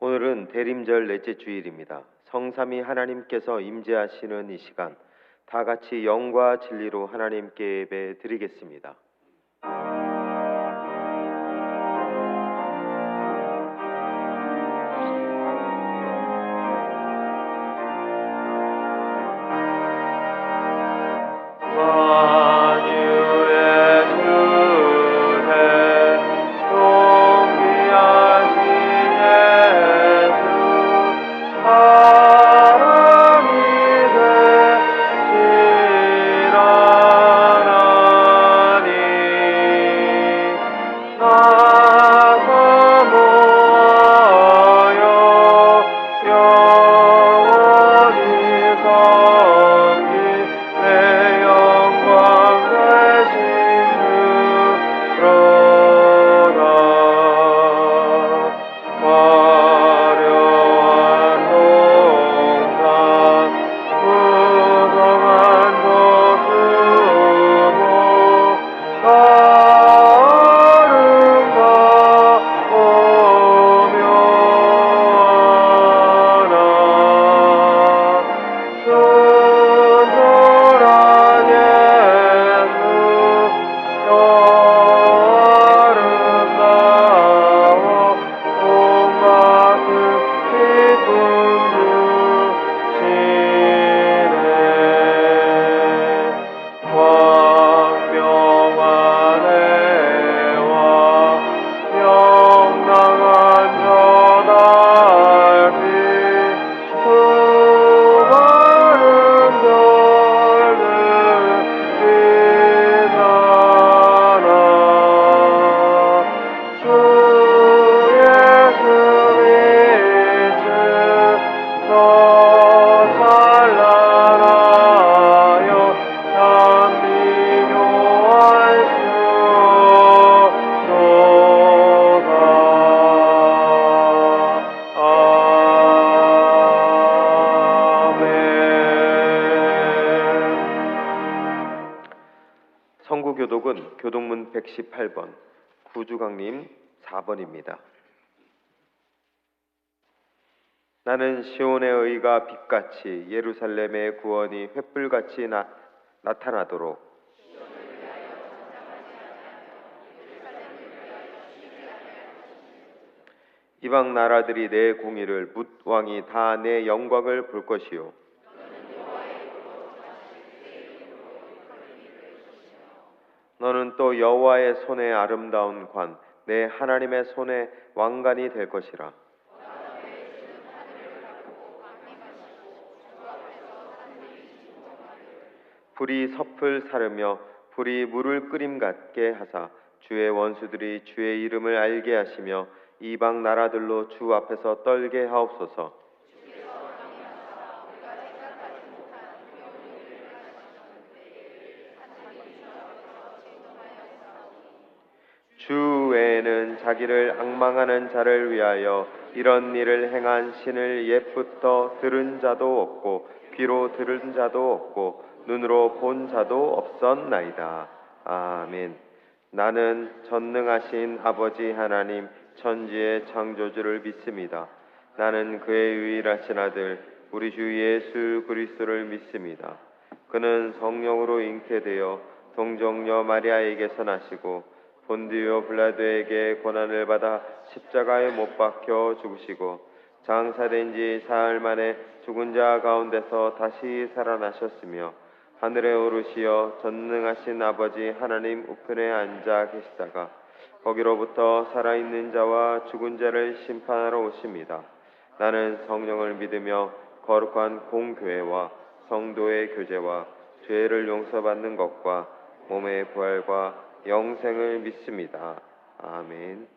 오늘은 대림절 넷째 주일입니다. 성삼위 하나님께서 임재하시는 이 시간, 다 같이 영과 진리로 하나님께 예배 드리겠습니다. 성구교독은 교독문 118번, 구주강림 4번입니다. 나는 시온의 의가 빛같이 예루살렘의 구원이 횃불같이 나타나도록 이방 나라들이 내 공의를 뭇 왕이 다 내 영광을 볼 것이요 너는 또 여호와의 손에 아름다운 관, 내 하나님의 손에 왕관이 될 것이라. 불이 섭을 사르며 불이 물을 끓임 같게 하사 주의 원수들이 주의 이름을 알게 하시며 이방 나라들로 주 앞에서 떨게 하옵소서. 주 외에는 자기를 앙망하는 자를 위하여 이런 일을 행한 신을 옛부터 들은 자도 없고 귀로 들은 자도 없고 눈으로 본 자도 없었나이다. 아멘. 나는 전능하신 아버지 하나님 천지의 창조주를 믿습니다. 나는 그의 유일하신 아들 우리 주 예수 그리스도를 믿습니다. 그는 성령으로 잉태되어 동정녀 마리아에게서 나시고 본디오 빌라도에게 고난을 받아 십자가에 못 박혀 죽으시고 장사된 지 사흘 만에 죽은 자 가운데서 다시 살아나셨으며 하늘에 오르시어 전능하신 아버지 하나님 우편에 앉아 계시다가 거기로부터 살아있는 자와 죽은 자를 심판하러 오십니다. 나는 성령을 믿으며 거룩한 공교회와 성도의 교제와 죄를 용서받는 것과 몸의 부활과 영생을 믿습니다. 아멘.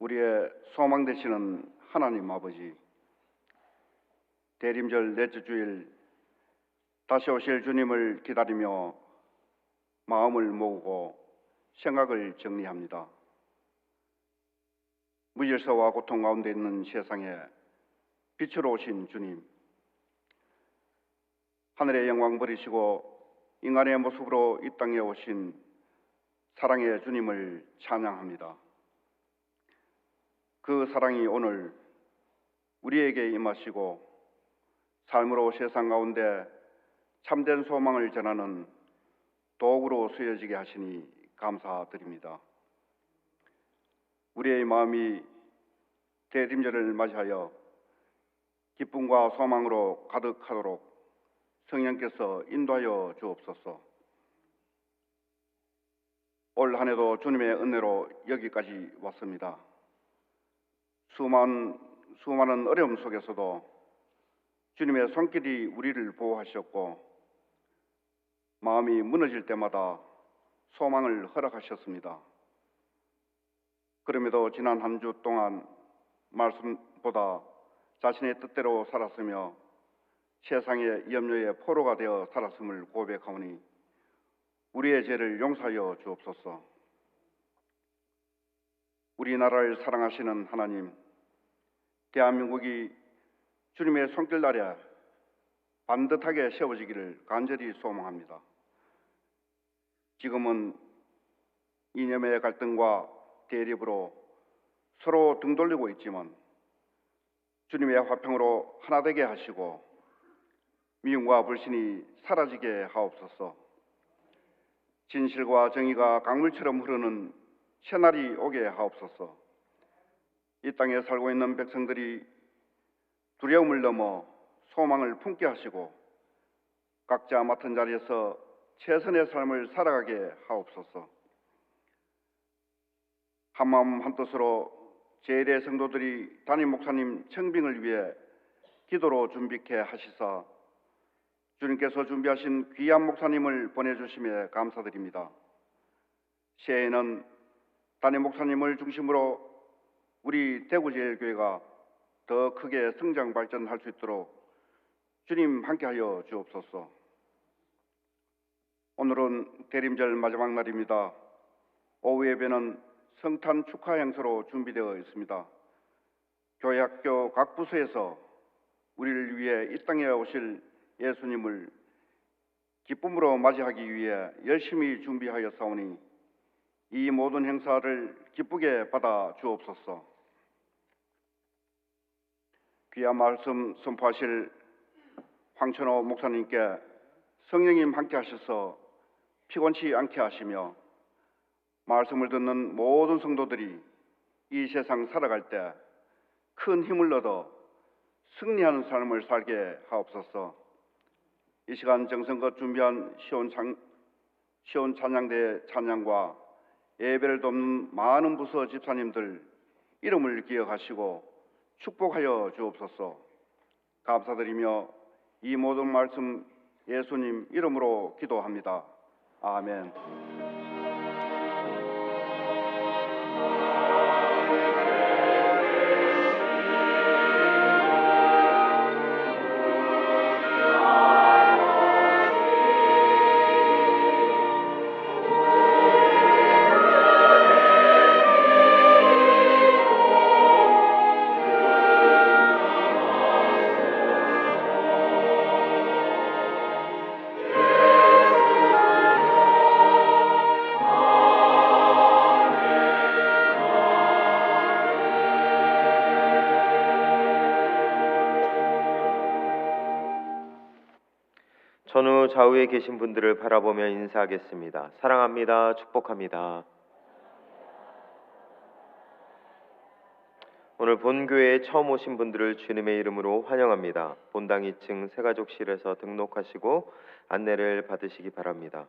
우리의 소망 되시는 하나님 아버지, 대림절 넷째 주일 다시 오실 주님을 기다리며 마음을 모으고 생각을 정리합니다. 무질서와 고통 가운데 있는 세상에 빛으로 오신 주님, 하늘의 영광 버리시고 인간의 모습으로 이 땅에 오신 사랑의 주님을 찬양합니다. 그 사랑이 오늘 우리에게 임하시고 삶으로 세상 가운데 참된 소망을 전하는 도구로 쓰여지게 하시니 감사드립니다. 우리의 마음이 대림절을 맞이하여 기쁨과 소망으로 가득하도록 성령께서 인도하여 주옵소서. 올 한 해도 주님의 은혜로 여기까지 왔습니다. 수많은 어려움 속에서도 주님의 손길이 우리를 보호하셨고 마음이 무너질 때마다 소망을 허락하셨습니다. 그럼에도 지난 한 주 동안 말씀보다 자신의 뜻대로 살았으며 세상의 염려의 포로가 되어 살았음을 고백하오니 우리의 죄를 용서하여 주옵소서. 우리나라를 사랑하시는 하나님, 대한민국이 주님의 손길 아래 반듯하게 세워지기를 간절히 소망합니다. 지금은 이념의 갈등과 대립으로 서로 등 돌리고 있지만 주님의 화평으로 하나 되게 하시고 미움과 불신이 사라지게 하옵소서. 진실과 정의가 강물처럼 흐르는 새날이 오게 하옵소서. 이 땅에 살고 있는 백성들이 두려움을 넘어 소망을 품게 하시고 각자 맡은 자리에서 최선의 삶을 살아가게 하옵소서. 한마음 한뜻으로 제1의 성도들이 담임 목사님 청빙을 위해 기도로 준비케 하시사 주님께서 준비하신 귀한 목사님을 보내주심에 감사드립니다. 새해에는 담임 목사님을 중심으로 우리 대구제일교회가 더 크게 성장 발전할 수 있도록 주님 함께하여 주옵소서. 오늘은 대림절 마지막 날입니다. 오후 예배는 성탄 축하 행사로 준비되어 있습니다. 교회 학교 각 부서에서 우리를 위해 이 땅에 오실 예수님을 기쁨으로 맞이하기 위해 열심히 준비하여 싸우니 이 모든 행사를 기쁘게 받아 주옵소서. 귀한 말씀 선포하실 황천호 목사님께 성령님 함께 하셔서 피곤치 않게 하시며 말씀을 듣는 모든 성도들이 이 세상 살아갈 때 큰 힘을 얻어 승리하는 삶을 살게 하옵소서. 이 시간 정성껏 준비한 시온 찬양대의 찬양과 예배를 돕는 많은 부서 집사님들 이름을 기억하시고 축복하여 주옵소서. 감사드리며 이 모든 말씀 예수님 이름으로 기도합니다. 아멘. 전후 좌우에 계신 분들을 바라보며 인사하겠습니다. 사랑합니다. 축복합니다. 오늘 본교회에 처음 오신 분들을 주님의 이름으로 환영합니다. 본당 2층 새가족실에서 등록하시고 안내를 받으시기 바랍니다.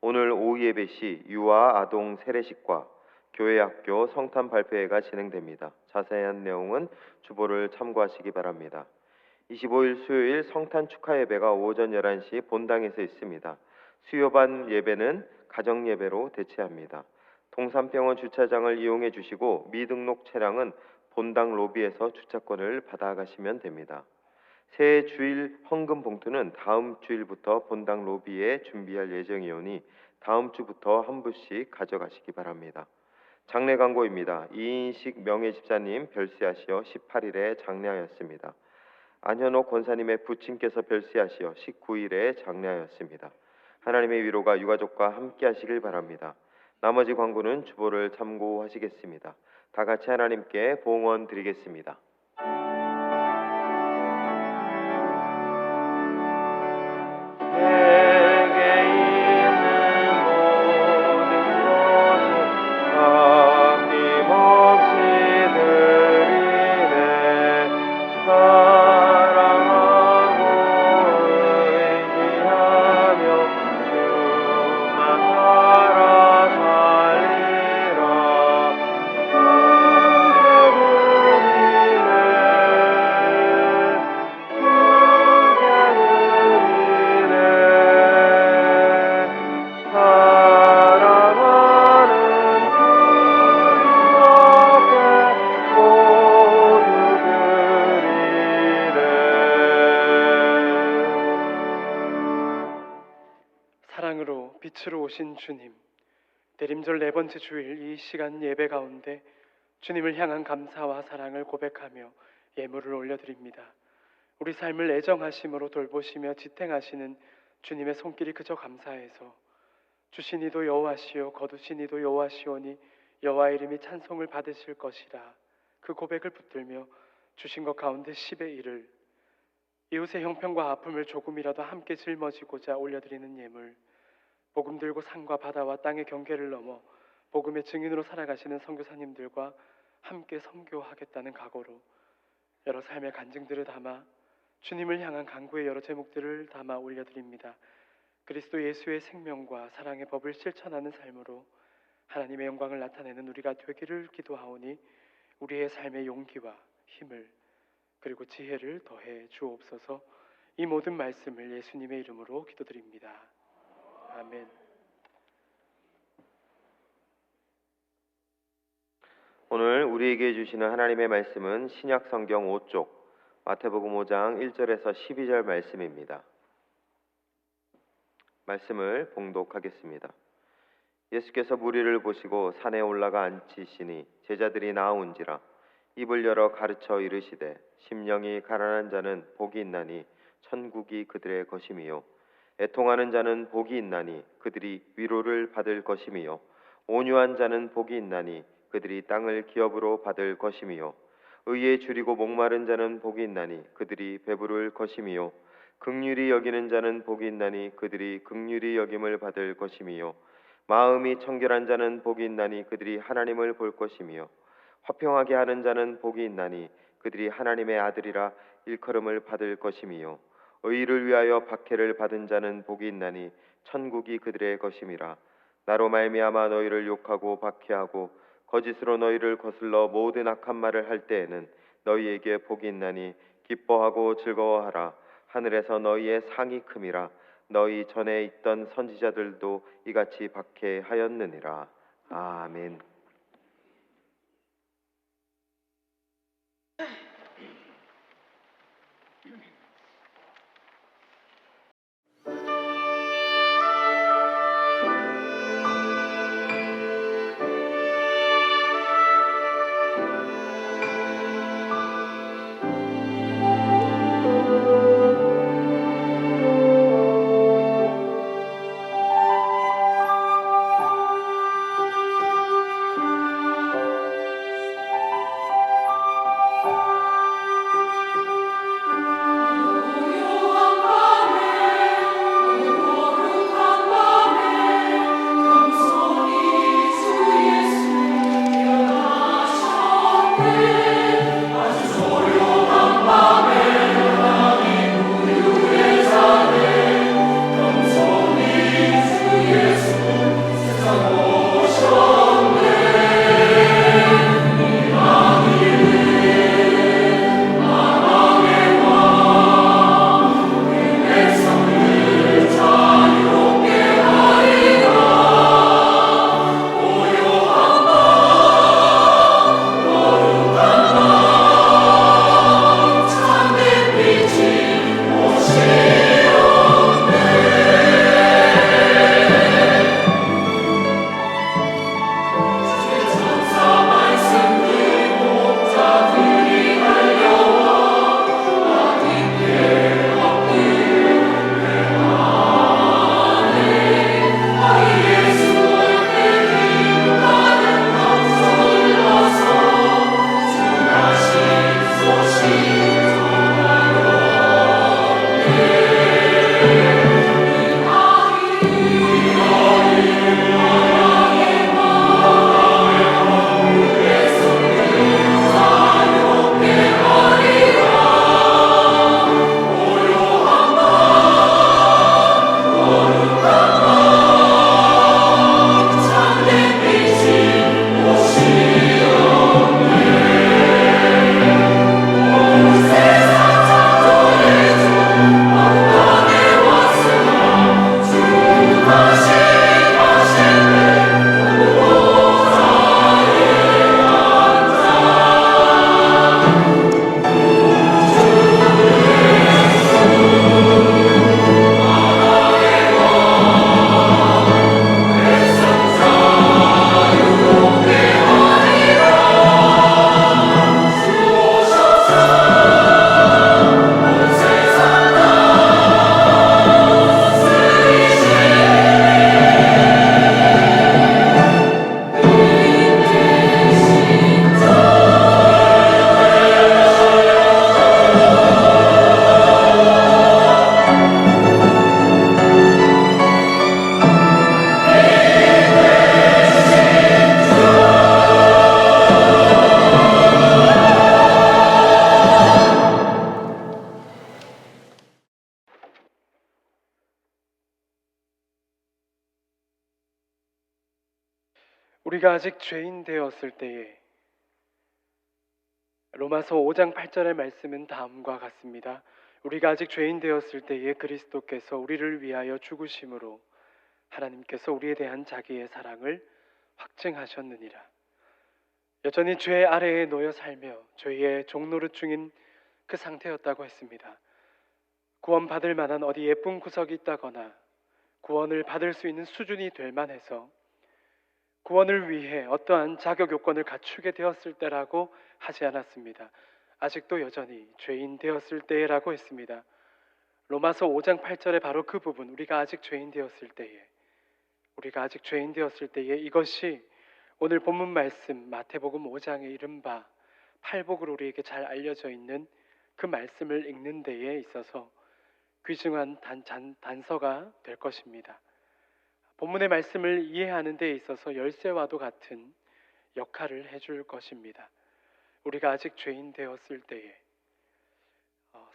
오늘 오후 예배 시 유아 아동 세례식과 교회 학교 성탄 발표회가 진행됩니다. 자세한 내용은 주보를 참고하시기 바랍니다. 25일 수요일 성탄 축하 예배가 오전 11시 본당에서 있습니다. 수요반 예배는 가정 예배로 대체합니다. 동산병원 주차장을 이용해 주시고 미등록 차량은 본당 로비에서 주차권을 받아가시면 됩니다. 새 주일 헌금 봉투는 다음 주일부터 본당 로비에 준비할 예정이오니 다음 주부터 한 부씩 가져가시기 바랍니다. 장례 광고입니다. 이인식 명예집사님 별세하시어 18일에 장례하였습니다. 안현옥 권사님의 부친께서 별세하시어 19일에 장례하였습니다. 하나님의 위로가 유가족과 함께 하시길 바랍니다. 나머지 광고는 주보를 참고하시겠습니다. 다 같이 하나님께 봉헌 드리겠습니다. 사랑으로 빛으로 오신 주님, 대림절 네 번째 주일 이 시간 예배 가운데 주님을 향한 감사와 사랑을 고백하며 예물을 올려드립니다. 우리 삶을 애정하심으로 돌보시며 지탱하시는 주님의 손길이 그저 감사해서 주신 이도 여호와시오 거두신 이도 여호와시오니 여호와의 이름이 찬송을 받으실 것이라 그 고백을 붙들며 주신 것 가운데 10의 1을 이웃의 형편과 아픔을 조금이라도 함께 짊어지고자 올려드리는 예물, 복음 들고 산과 바다와 땅의 경계를 넘어 복음의 증인으로 살아가시는 선교사님들과 함께 선교하겠다는 각오로 여러 삶의 간증들을 담아 주님을 향한 간구의 여러 제목들을 담아 올려드립니다. 그리스도 예수의 생명과 사랑의 법을 실천하는 삶으로 하나님의 영광을 나타내는 우리가 되기를 기도하오니 우리의 삶의 용기와 힘을 그리고 지혜를 더해 주옵소서. 이 모든 말씀을 예수님의 이름으로 기도드립니다. 아멘. 오늘 우리에게 주시는 하나님의 말씀은 신약 성경 5쪽 마태복음 5장 1절에서 12절 말씀입니다. 말씀을 봉독하겠습니다. 예수께서 무리를 보시고 산에 올라가 앉히시니 제자들이 나온지라 입을 열어 가르쳐 이르시되 심령이 가난한 자는 복이 있나니 천국이 그들의 것임이요 애통하는 자는 복이 있나니 그들이 위로를 받을 것임이요 온유한 자는 복이 있나니 그들이 땅을 기업으로 받을 것임이요 의에 줄이고 목마른 자는 복이 있나니 그들이 배부를 것임이요 긍휼히 여기는 자는 복이 있나니 그들이 긍휼히 여김을 받을 것임이요 마음이 청결한 자는 복이 있나니 그들이 하나님을 볼 것임이요 화평하게 하는 자는 복이 있나니 그들이 하나님의 아들이라 일컬음을 받을 것임이요 의를 위하여 박해를 받은 자는 복이 있나니 천국이 그들의 것임이라. 나로 말미암아 너희를 욕하고 박해하고 거짓으로 너희를 거슬러 모든 악한 말을 할 때에는 너희에게 복이 있나니 기뻐하고 즐거워하라. 하늘에서 너희의 상이 큼이라. 너희 전에 있던 선지자들도 이같이 박해하였느니라. 아멘. 우리가 아직 죄인 되었을 때에 로마서 5장 8절의 말씀은 다음과 같습니다. 우리가 아직 죄인 되었을 때에 그리스도께서 우리를 위하여 죽으심으로 하나님께서 우리에 대한 자기의 사랑을 확증하셨느니라. 여전히 죄 아래에 놓여 살며 죄의 종노릇 중인 그 상태였다고 했습니다. 구원받을 만한 어디 예쁜 구석이 있다거나 구원을 받을 수 있는 수준이 될 만해서 구원을 위해 어떠한 자격 요건을 갖추게 되었을 때라고 하지 않았습니다. 아직도 여전히 죄인 되었을 때라고 했습니다. 로마서 5장 8절의 바로 그 부분, 우리가 아직 죄인 되었을 때에 이것이 오늘 본문 말씀 마태복음 5장에 이른바 팔복으로 우리에게 잘 알려져 있는 그 말씀을 읽는 데에 있어서 귀중한 단서가 될 것입니다. 본문의 말씀을 이해하는 데에 있어서 열쇠와도 같은 역할을 해줄 것입니다. 우리가 아직 죄인 되었을 때에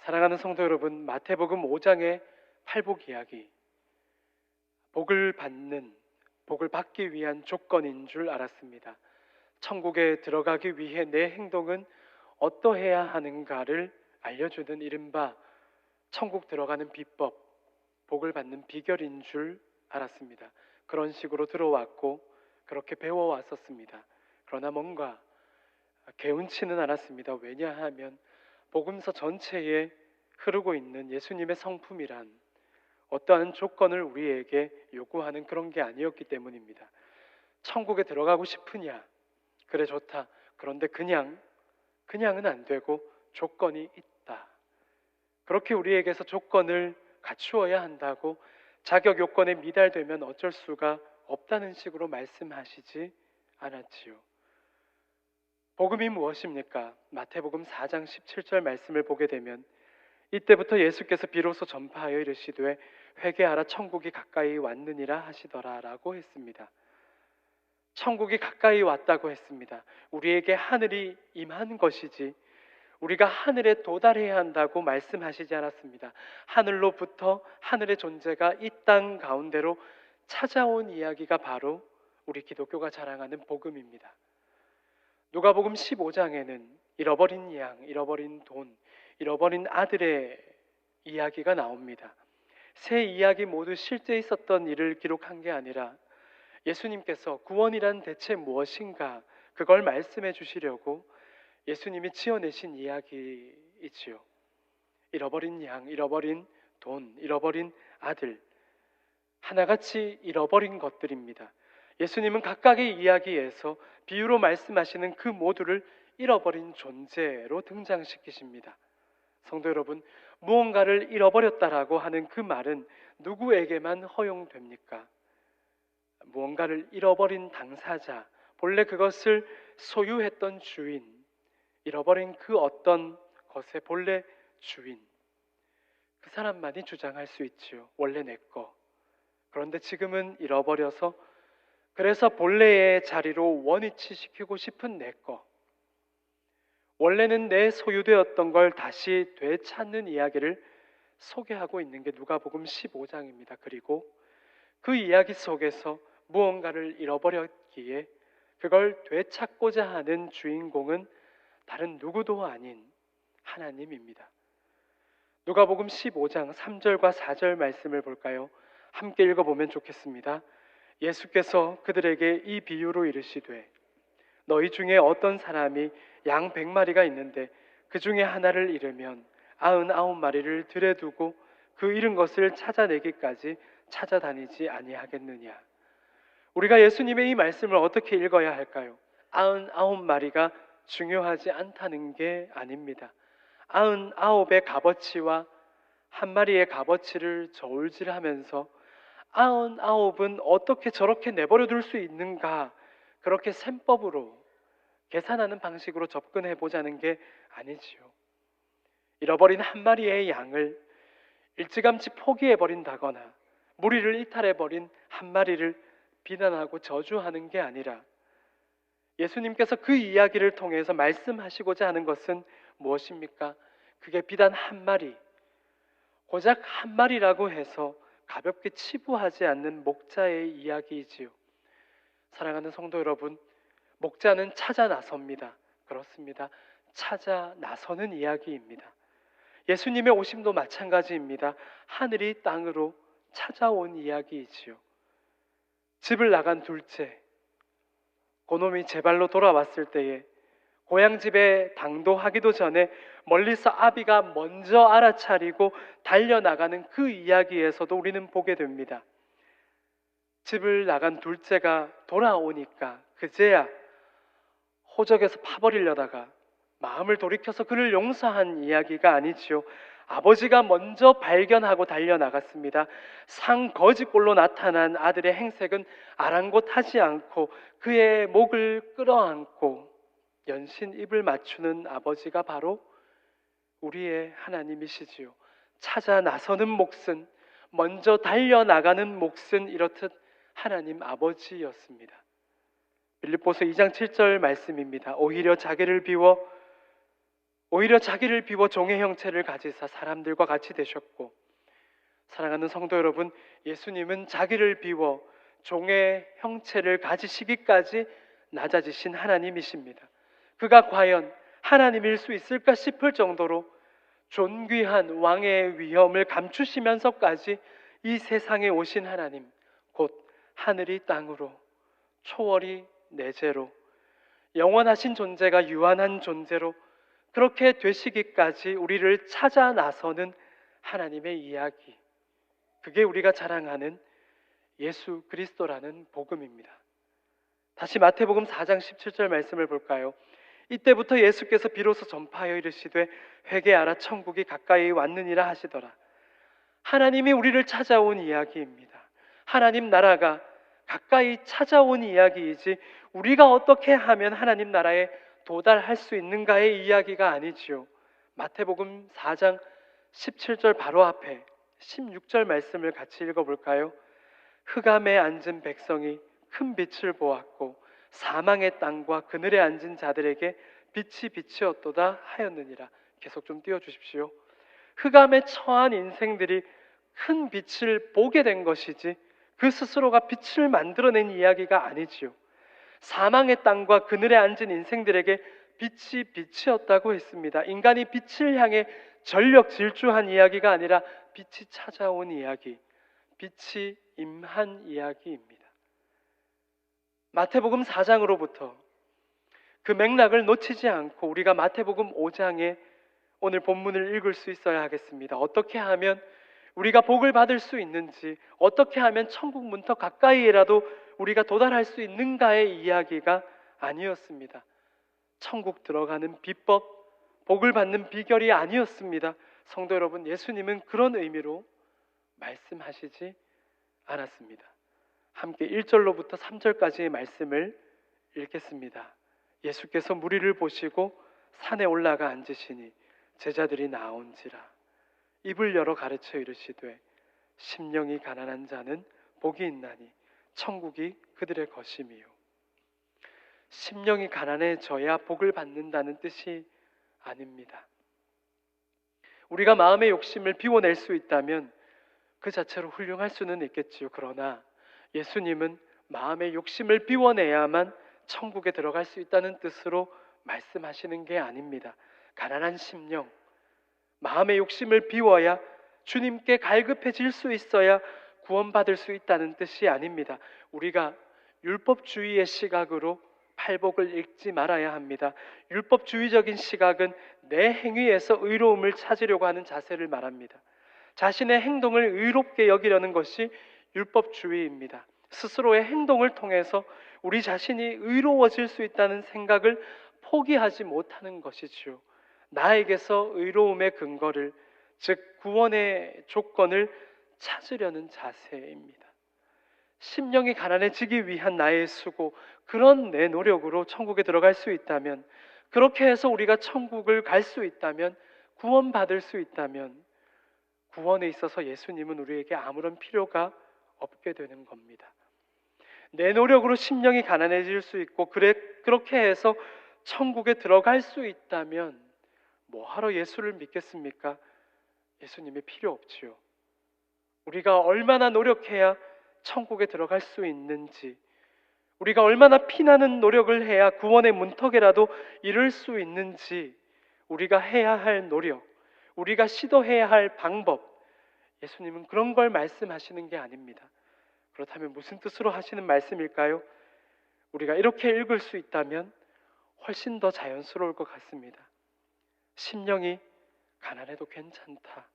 사랑하는 성도 여러분, 마태복음 5장의 팔복 이야기, 복을 받기 위한 조건인 줄 알았습니다. 천국에 들어가기 위해 내 행동은 어떠해야 하는가를 알려주는 이른바 천국 들어가는 비법, 복을 받는 비결인 줄 알았습니다. 그런 식으로 들어왔고 그렇게 배워왔었습니다. 그러나 뭔가 개운치는 않았습니다. 왜냐하면 복음서 전체에 흐르고 있는 예수님의 성품이란 어떠한 조건을 우리에게 요구하는 그런 게 아니었기 때문입니다. 천국에 들어가고 싶으냐? 그래 좋다. 그런데 그냥은 안 되고 조건이 있다. 그렇게 우리에게서 조건을 갖추어야 한다고 자격 요건에 미달되면 어쩔 수가 없다는 식으로 말씀하시지 않았지요. 복음이 무엇입니까? 마태복음 4장 17절 말씀을 보게 되면 이때부터 예수께서 비로소 전파하여 이르시되 회개하라 천국이 가까이 왔느니라 하시더라 라고 했습니다. 천국이 가까이 왔다고 했습니다. 우리에게 하늘이 임한 것이지 우리가 하늘에 도달해야 한다고 말씀하시지 않았습니다. 하늘로부터 하늘의 존재가 이 땅 가운데로 찾아온 이야기가 바로 우리 기독교가 자랑하는 복음입니다. 누가복음 15장에는 잃어버린 양, 잃어버린 돈, 잃어버린 아들의 이야기가 나옵니다. 세 이야기 모두 실제 있었던 일을 기록한 게 아니라 예수님께서 구원이란 대체 무엇인가 그걸 말씀해 주시려고 예수님이 지어내신 이야기이지요. 잃어버린 양, 잃어버린 돈, 잃어버린 아들, 하나같이 잃어버린 것들입니다. 예수님은 각각의 이야기에서 비유로 말씀하시는 그 모두를 잃어버린 존재로 등장시키십니다. 성도 여러분, 무언가를 잃어버렸다라고 하는 그 말은 누구에게만 허용됩니까? 무언가를 잃어버린 당사자, 본래 그것을 소유했던 주인, 잃어버린 그 어떤 것의 본래 주인, 그 사람만이 주장할 수 있지요. 원래 내 거. 그런데 지금은 잃어버려서 그래서 본래의 자리로 원위치시키고 싶은 내 거, 원래는 내 소유되었던 걸 다시 되찾는 이야기를 소개하고 있는 게 누가복음 15장입니다. 그리고 그 이야기 속에서 무언가를 잃어버렸기에 그걸 되찾고자 하는 주인공은 다른 누구도 아닌 하나님입니다. 누가복음 15장 3절과 4절 말씀을 볼까요? 함께 읽어보면 좋겠습니다. 예수께서 그들에게 이 비유로 이르시되 너희 중에 어떤 사람이 양 100마리가 있는데 그 중에 하나를 잃으면 99마리를 들에 두고 그 잃은 것을 찾아내기까지 찾아다니지 아니하겠느냐. 우리가 예수님의 이 말씀을 어떻게 읽어야 할까요? 99마리가 중요하지 않다는 게 아닙니다. 99의 값어치와 한 마리의 값어치를 저울질하면서 99은 어떻게 저렇게 내버려 둘 수 있는가, 그렇게 셈법으로 계산하는 방식으로 접근해 보자는 게 아니지요. 잃어버린 한 마리의 양을 일찌감치 포기해 버린다거나 무리를 이탈해 버린 한 마리를 비난하고 저주하는 게 아니라 예수님께서 그 이야기를 통해서 말씀하시고자 하는 것은 무엇입니까? 그게 비단 한 마리, 고작 한 마리라고 해서 가볍게 치부하지 않는 목자의 이야기이지요. 사랑하는 성도 여러분, 목자는 찾아 나섭니다. 그렇습니다. 찾아 나서는 이야기입니다. 예수님의 오심도 마찬가지입니다. 하늘이 땅으로 찾아온 이야기이지요. 집을 나간 둘째, 그놈이 제 발로 돌아왔을 때에 고향 집에 당도하기도 전에 멀리서 아비가 먼저 알아차리고 달려나가는 그 이야기에서도 우리는 보게 됩니다. 집을 나간 둘째가 돌아오니까 그제야 호적에서 파버리려다가 마음을 돌이켜서 그를 용서한 이야기가 아니지요. 아버지가 먼저 발견하고 달려나갔습니다. 상거지꼴로 나타난 아들의 행색은 아랑곳하지 않고 그의 목을 끌어안고 연신 입을 맞추는 아버지가 바로 우리의 하나님이시지요. 찾아 나서는 몫은, 먼저 달려나가는 몫은 이렇듯 하나님 아버지였습니다. 빌립보서 2장 7절 말씀입니다. 오히려 자기를 비워 종의 형체를 가지사 사람들과 같이 되셨고, 사랑하는 성도 여러분, 예수님은 자기를 비워 종의 형체를 가지시기까지 낮아지신 하나님이십니다. 그가 과연 하나님일 수 있을까 싶을 정도로 존귀한 왕의 위엄을 감추시면서까지 이 세상에 오신 하나님, 곧 하늘이 땅으로, 초월이 내재로, 영원하신 존재가 유한한 존재로 그렇게 되시기까지 우리를 찾아 나서는 하나님의 이야기, 그게 우리가 자랑하는 예수 그리스도라는 복음입니다. 다시 마태복음 4장 17절 말씀을 볼까요? 이때부터 예수께서 비로소 전파하여 이르시되 회개하라 천국이 가까이 왔느니라 하시더라. 하나님이 우리를 찾아온 이야기입니다. 하나님 나라가 가까이 찾아온 이야기이지 우리가 어떻게 하면 하나님 나라에 도달할 수 있는가의 이야기가 아니지요. 마태복음 4장 17절 바로 앞에 16절 말씀을 같이 읽어볼까요? 흑암에 앉은 백성이 큰 빛을 보았고 사망의 땅과 그늘에 앉은 자들에게 빛이 비치었도다 하였느니라. 계속 좀 띄워주십시오. 흑암에 처한 인생들이 큰 빛을 보게 된 것이지 그 스스로가 빛을 만들어낸 이야기가 아니지요. 사망의 땅과 그늘에 앉은 인생들에게 빛이 비치었다고 했습니다. 인간이 빛을 향해 전력 질주한 이야기가 아니라 빛이 찾아온 이야기, 빛이 임한 이야기입니다. 마태복음 4장으로부터 그 맥락을 놓치지 않고 우리가 마태복음 5장에 오늘 본문을 읽을 수 있어야 하겠습니다. 어떻게 하면 우리가 복을 받을 수 있는지, 어떻게 하면 천국 문턱 가까이라도 우리가 도달할 수 있는가의 이야기가 아니었습니다. 천국 들어가는 비법, 복을 받는 비결이 아니었습니다. 성도 여러분, 예수님은 그런 의미로 말씀하시지 않았습니다. 함께 1절로부터 3절까지의 말씀을 읽겠습니다. 예수께서 무리를 보시고 산에 올라가 앉으시니 제자들이 나온지라. 입을 열어 가르쳐 이르시되 심령이 가난한 자는 복이 있나니 천국이 그들의 것임이요. 심령이 가난해져야 복을 받는다는 뜻이 아닙니다. 우리가 마음의 욕심을 비워낼 수 있다면 그 자체로 훌륭할 수는 있겠지요. 그러나 예수님은 마음의 욕심을 비워내야만 천국에 들어갈 수 있다는 뜻으로 말씀하시는 게 아닙니다. 가난한 심령, 마음의 욕심을 비워야 주님께 갈급해질 수 있어야 구원받을 수 있다는 뜻이 아닙니다. 우리가 율법주의의 시각으로 팔복을 읽지 말아야 합니다. 율법주의적인 시각은 내 행위에서 의로움을 찾으려고 하는 자세를 말합니다. 자신의 행동을 의롭게 여기려는 것이 율법주의입니다. 스스로의 행동을 통해서 우리 자신이 의로워질 수 있다는 생각을 포기하지 못하는 것이지요. 나에게서 의로움의 근거를, 즉 구원의 조건을 찾으려는 자세입니다. 심령이 가난해지기 위한 나의 수고, 그런 내 노력으로 천국에 들어갈 수 있다면, 그렇게 해서 우리가 천국을 갈 수 있다면, 구원받을 수 있다면 구원에 있어서 예수님은 우리에게 아무런 필요가 없게 되는 겁니다. 내 노력으로 심령이 가난해질 수 있고 그렇게 해서 천국에 들어갈 수 있다면 뭐하러 예수를 믿겠습니까? 예수님이 필요 없지요. 우리가 얼마나 노력해야 천국에 들어갈 수 있는지, 우리가 얼마나 피나는 노력을 해야 구원의 문턱에라도 이를 수 있는지, 우리가 해야 할 노력, 우리가 시도해야 할 방법, 예수님은 그런 걸 말씀하시는 게 아닙니다. 그렇다면 무슨 뜻으로 하시는 말씀일까요? 우리가 이렇게 읽을 수 있다면 훨씬 더 자연스러울 것 같습니다. 심령이 가난해도 괜찮다.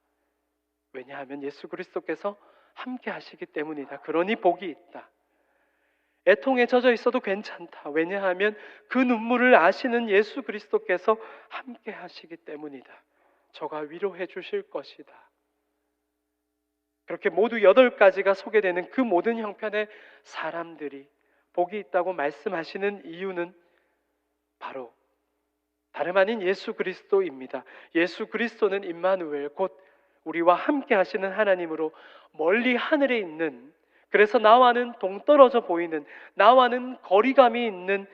왜냐하면 예수 그리스도께서 함께 하시기 때문이다. 그러니 복이 있다. 애통에 젖어 있어도 괜찮다. 왜냐하면 그 눈물을 아시는 예수 그리스도께서 함께 하시기 때문이다. 저가 위로해 주실 것이다. 그렇게 모두 8가지가 소개되는 그 모든 형편의 사람들이 복이 있다고 말씀하시는 이유는 바로 다름 아닌 예수 그리스도입니다. 예수 그리스도는 임마누엘, 곧 우리와 함께 하시는 하나님으로 멀리 하늘에 있는, 그래서 나와는 동떨어져 보이는, 나와는 거리감이 있는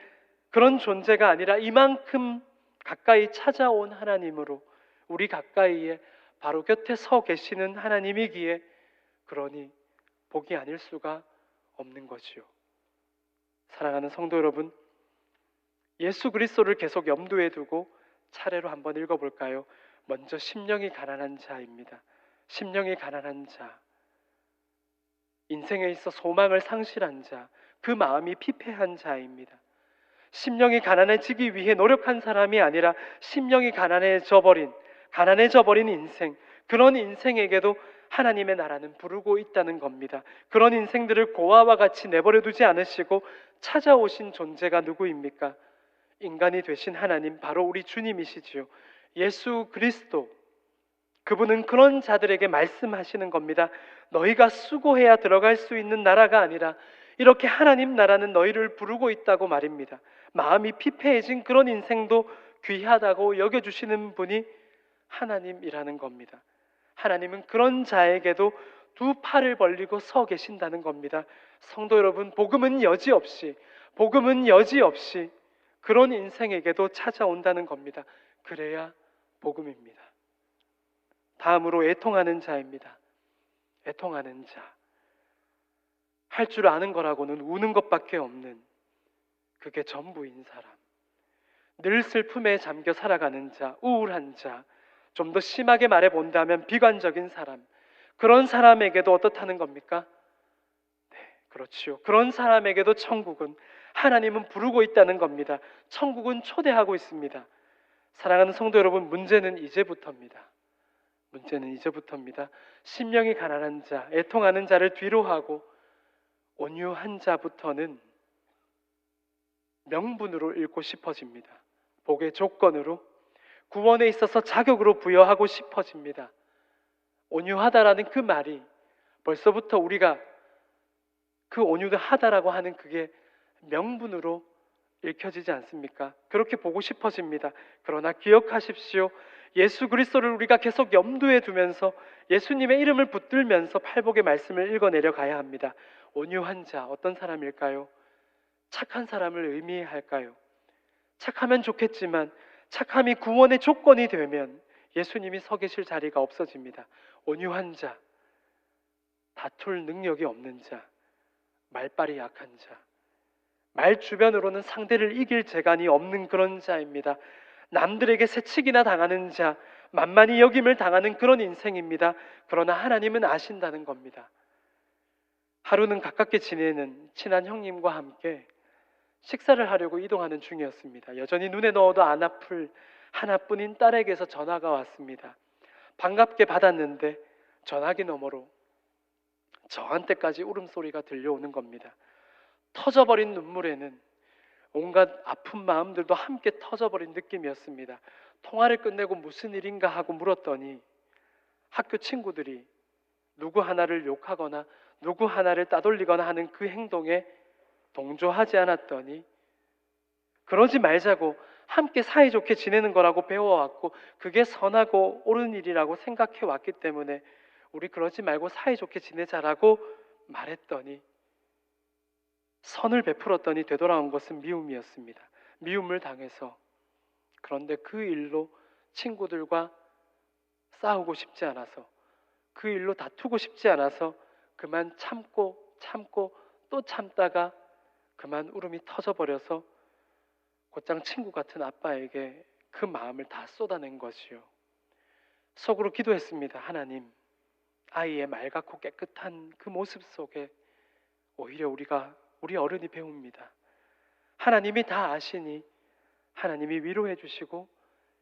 그런 존재가 아니라 이만큼 가까이 찾아온 하나님으로 우리 가까이에 바로 곁에 서 계시는 하나님이기에 그러니 복이 아닐 수가 없는 거지요. 사랑하는 성도 여러분, 예수 그리스도를 계속 염두에 두고 차례로 한번 읽어볼까요? 먼저 심령이 가난한 자입니다. 심령이 가난한 자, 인생에 있어 소망을 상실한 자, 그 마음이 피폐한 자입니다. 심령이 가난해지기 위해 노력한 사람이 아니라 심령이 가난해져 버린 인생, 그런 인생에게도 하나님의 나라는 부르고 있다는 겁니다. 그런 인생들을 고아와 같이 내버려 두지 않으시고 찾아오신 존재가 누구입니까? 인간이 되신 하나님, 바로 우리 주님이시지요. 예수 그리스도, 그분은 그런 자들에게 말씀하시는 겁니다. 너희가 수고해야 들어갈 수 있는 나라가 아니라 이렇게 하나님 나라는 너희를 부르고 있다고 말입니다. 마음이 피폐해진 그런 인생도 귀하다고 여겨주시는 분이 하나님이라는 겁니다. 하나님은 그런 자에게도 두 팔을 벌리고 서 계신다는 겁니다. 성도 여러분, 복음은 여지없이 그런 인생에게도 찾아온다는 겁니다. 그래야 복음입니다. 다음으로 애통하는 자입니다. 애통하는 자, 할 줄 아는 거라고는 우는 것밖에 없는, 그게 전부인 사람, 늘 슬픔에 잠겨 살아가는 자, 우울한 자, 좀 더 심하게 말해본다면 비관적인 사람, 그런 사람에게도 어떻다는 겁니까? 네, 그렇지요. 그런 사람에게도 천국은, 하나님은 부르고 있다는 겁니다. 천국은 초대하고 있습니다. 사랑하는 성도 여러분, 문제는 이제부터입니다. 심령이 가난한 자, 애통하는 자를 뒤로 하고 온유한 자부터는 명분으로 읽고 싶어집니다. 복의 조건으로, 구원에 있어서 자격으로 부여하고 싶어집니다. 온유하다라는 그 말이 벌써부터 우리가 그 온유하다라고 하는 그게 명분으로 읽혀지지 않습니까? 그렇게 보고 싶어집니다. 그러나 기억하십시오. 예수 그리스도를 우리가 계속 염두에 두면서 예수님의 이름을 붙들면서 팔복의 말씀을 읽어내려 가야 합니다. 온유한 자, 어떤 사람일까요? 착한 사람을 의미할까요? 착하면 좋겠지만 착함이 구원의 조건이 되면 예수님이 서 계실 자리가 없어집니다. 온유한 자, 다툴 능력이 없는 자, 말빨이 약한 자, 말 주변으로는 상대를 이길 재간이 없는 그런 자입니다. 남들에게 새치기나 당하는 자, 만만히 여김을 당하는 그런 인생입니다. 그러나 하나님은 아신다는 겁니다. 하루는 가깝게 지내는 친한 형님과 함께 식사를 하려고 이동하는 중이었습니다. 여전히 눈에 넣어도 안 아플 하나뿐인 딸에게서 전화가 왔습니다. 반갑게 받았는데 전화기 너머로 저한테까지 울음소리가 들려오는 겁니다. 터져버린 눈물에는 온갖 아픈 마음들도 함께 터져버린 느낌이었습니다. 통화를 끝내고 무슨 일인가 하고 물었더니 학교 친구들이 누구 하나를 욕하거나 누구 하나를 따돌리거나 하는 그 행동에 동조하지 않았더니 그러지 말자고, 함께 사이좋게 지내는 거라고 배워왔고 그게 선하고 옳은 일이라고 생각해 왔기 때문에 우리 그러지 말고 사이좋게 지내자라고 말했더니, 선을 베풀었더니 되돌아온 것은 미움이었습니다. 미움을 당해서, 그런데 그 일로 친구들과 싸우고 싶지 않아서, 그 일로 다투고 싶지 않아서 그만 참고 또 참다가 그만 울음이 터져버려서 곧장 친구 같은 아빠에게 그 마음을 다 쏟아낸 것이요. 속으로 기도했습니다. 하나님, 아이의 맑고 깨끗한 그 모습 속에 오히려 우리 어른이 배웁니다. 하나님이 다 아시니 하나님이 위로해 주시고